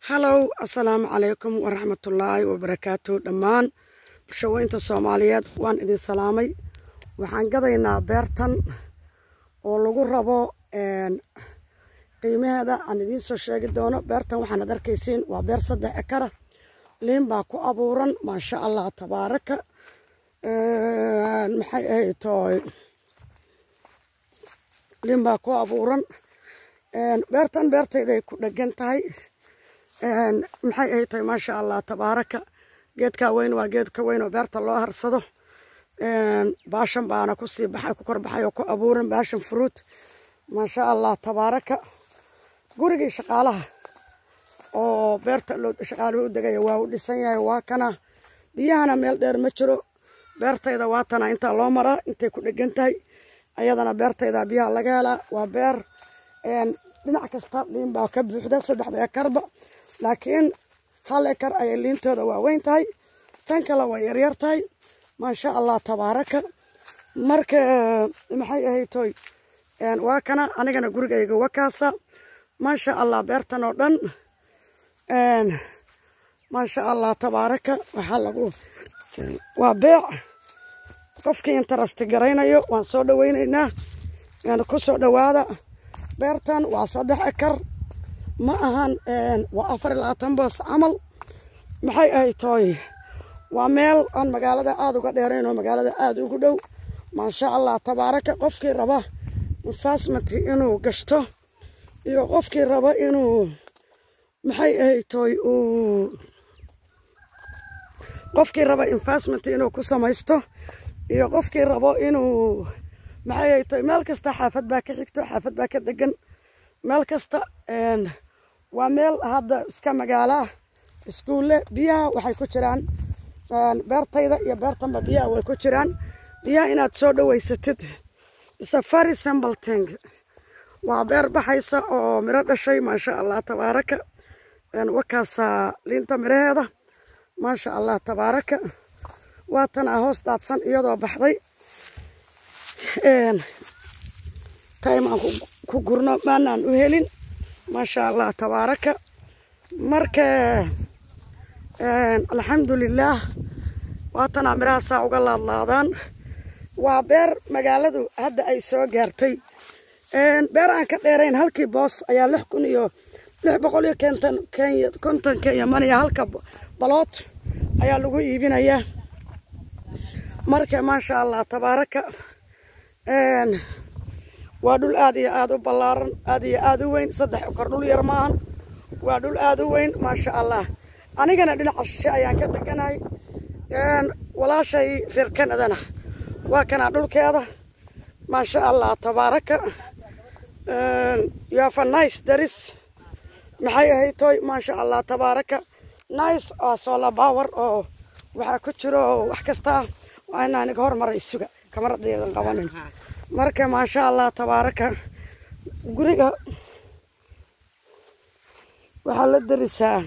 Hello, assalamu alaikum wa rahmatullahi wa barakatuh. Dhammaan bulshooyinka Soomaaliyeed waan idin salaamay. Waxaan gadaynaa beertan oo lagu rabo qiimaheeda aan idin soo sheegi doono. Beertan waxaan arkaysiin waa beer 3 ekar. Liin baa ku abuuran, maasha Allah tabaaraka. Maxay ay tahay? Liin baa ku abuuran. beertan beertayday ku dhagan tahay. maxay ay tahay maasha Allah tabaaraka. geedka weyn waa geedka weyn oo beerta loo harsado. baashan baana ku sii baxay ku kor baxay oo ku abuuran baashan fruit. maasha Allah tabaaraka. gurigii shaqaalaha oo beerta loo shaqaaluhu degay waa u dhisan yahay waa kana. biyahana meel dheer ma jiro. beertayda waa tana inta loo maraa intay ku dhagan tahay. ayadana beertayda biyaha laga helaa waa beer dhinac kasta liin baa ka buuxda 3 ekarba. laakiin 1 ekar ay liintooda waa weyn tahay tan kale way yar tahay maasha Allah tabaaraka. marka maxay ahayd toy waa kana anigana gurigayga wakaasa maasha Allah beertan oo dhan maasha Allah tabaaraka. waxa lagu waa beec qofkii interest garaynayo waan soo dhaweynaynaa ku soo dhawaada. beertan waa 3 ekar ma ahan waa 24 boos camal. maxay ay tahay waa meel aan magaalada aad uga dheerayn oo magaalada aad ugu dhow maasha Allah tabaaraka. qofkii raba investment inuu gashto iyo qofkii raba inuu maxay ay tahay qofkii raba investment inuu ku samaysto iyo qofkii rabo inuu maxay ay tahay meel kasta xaafad baa ka xigto xaafad baa ka degan meel kasta waa meel hadda iska magaala iskuule. biyaha waxay ku jiraan beertayda iyo beertanba biyaha way ku jiraan. biyaha inaad soo dhaweysatid is a very simple thing. waa beer baxaysa oo miro dhashay maasha Allah tabaaraka. wakaasa liinta miraheeda maasha Allah tabaaraka. waa tan hoos daadsan iyadoo baxday. time aan ku gurno maanaan u helin maasha Allah tabaaraka. marka alxamdulillaah waa tan mirahaasa uga laadlaadaan. waa beer magaaladu hadda ay soo gaartay. beer aan ka dheerayn halkii boos ayaa 6,600 Kenya money halka balood ayaa lagu iibinayaa. marka maasha Allah tabaaraka. waa dhul aad iyo aad u ballaaran aad iyo aad u weyn 3 ekar dhul yar maahan waa dhul aad u weyn maasha Allah. anigana dhinaca shishe ayaan ka deganahay. walaashay reer Kanadana waa kana dhulkeeda maasha Allah tabaaraka. you have a nice daris maxay ahayd toy maasha Allah tabaaraka. nice solar power oo waxa ku jiro wax kasta waa inaan ka hormaray suga kamaradeedan qabanin. marka maasha Allah tabaaraka. guriga waxa la darisaa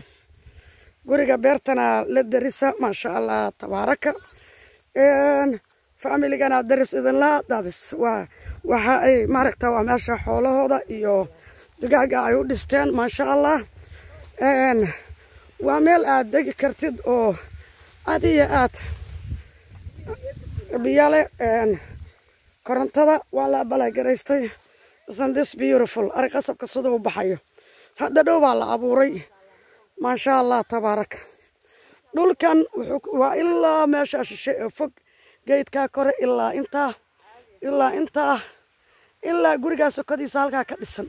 guriga beertana la darisa maasha Allah tabaaraka. family-gana daris idin la dadis waxa ay maaragta waa meesha xoolahooda iyo digaaga ay u dhisteen maasha Allah. waa meel aad degi kartid oo aad iyo aad biyale korontada waa la balagaraystay. isn't this beautiful? arqasabka sidoo u baxayo hadda dhow baa la abuuray maasha Allah tabaaraka. dhulkan waa ilaa meesha shishe fog geedka kore ilaa ilaa gurigaas kodiisa halka ka dhisan.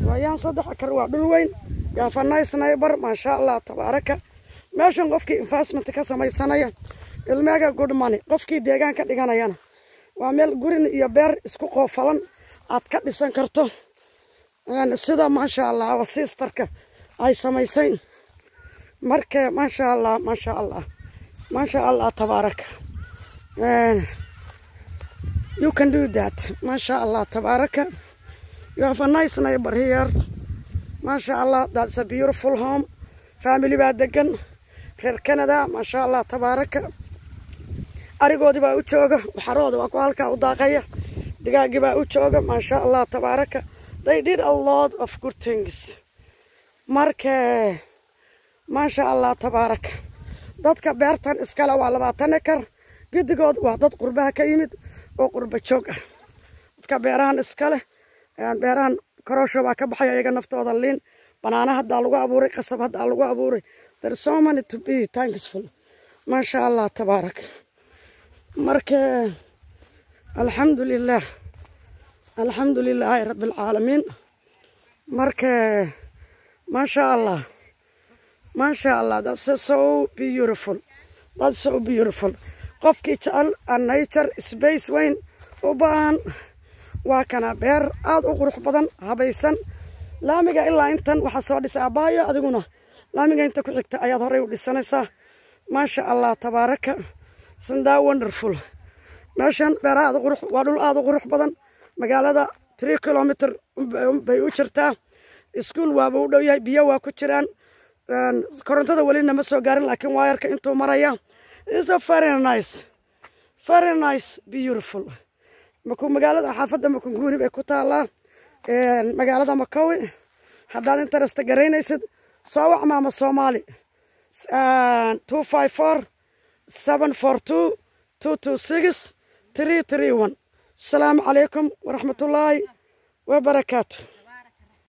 waayaan 3 ekar waa dhul weyn yaa fanay sniper maasha Allah tabaaraka. meeshan qofkii investment ka samaysanaya ilmaga good money qofkii deegaan ka dhiganayana waa meel gurin iyo beer isku qoofalan aad ka dhisan karto. sida maasha Allah wasiistarka ay samaysay. marka maasha Allah tabaaraka. you can do that maasha Allah tabaaraka. you have a nice neighbor here maasha Allah. that's a beautiful home. family baa degan reer Canada maasha Allah tabaaraka. arigoodi baa u jooga waxarooda waa ku halka u daaqaya digaagi baa u jooga maasha Allah tabaaraka. they did a lot of good things. marka ما شاء الله تبارك dadka beertan iskala waa 20 ekar gidigood waa dad qurbaha ka yimid oo qurba joog ah dadka beerahan iskale beerahan korosho waa ka baxay ayaga naftooda liin banaana hadda lagu abuuray qasab hadda lagu abuuray there is so many to be thankful ما شاء الله تبارك marka alhamdulillah rabbil alamin marka ما شاء الله that's so beautiful qofkii jecel nature space weyn u baahan waa kana beer aad u qurux badan habaysan laamiga ilaa intan waxa soo dhisay abaayo adiguna laamiga inta ku xigta ayaad horay u dhisanaysaa ما شاء الله تبارك سندا wonderful meeshan beer aad qurux waa dhul aad u qurux badan magaalada 3 kilometer bay u jirtaa iskuul waaba u dhow yahay biyo waa ku jiraan korontada wali nama soo gaarin laakiin waayarka intuu maraya is a very nice beautiful markuu magaalada xaafadda Makonguri bay ku taalaa magaalada Makawi haddaad interest garaynaysid soo wac maama Soomaali 254 742 226 331 السلام عليكم ورحمة الله وبركاته.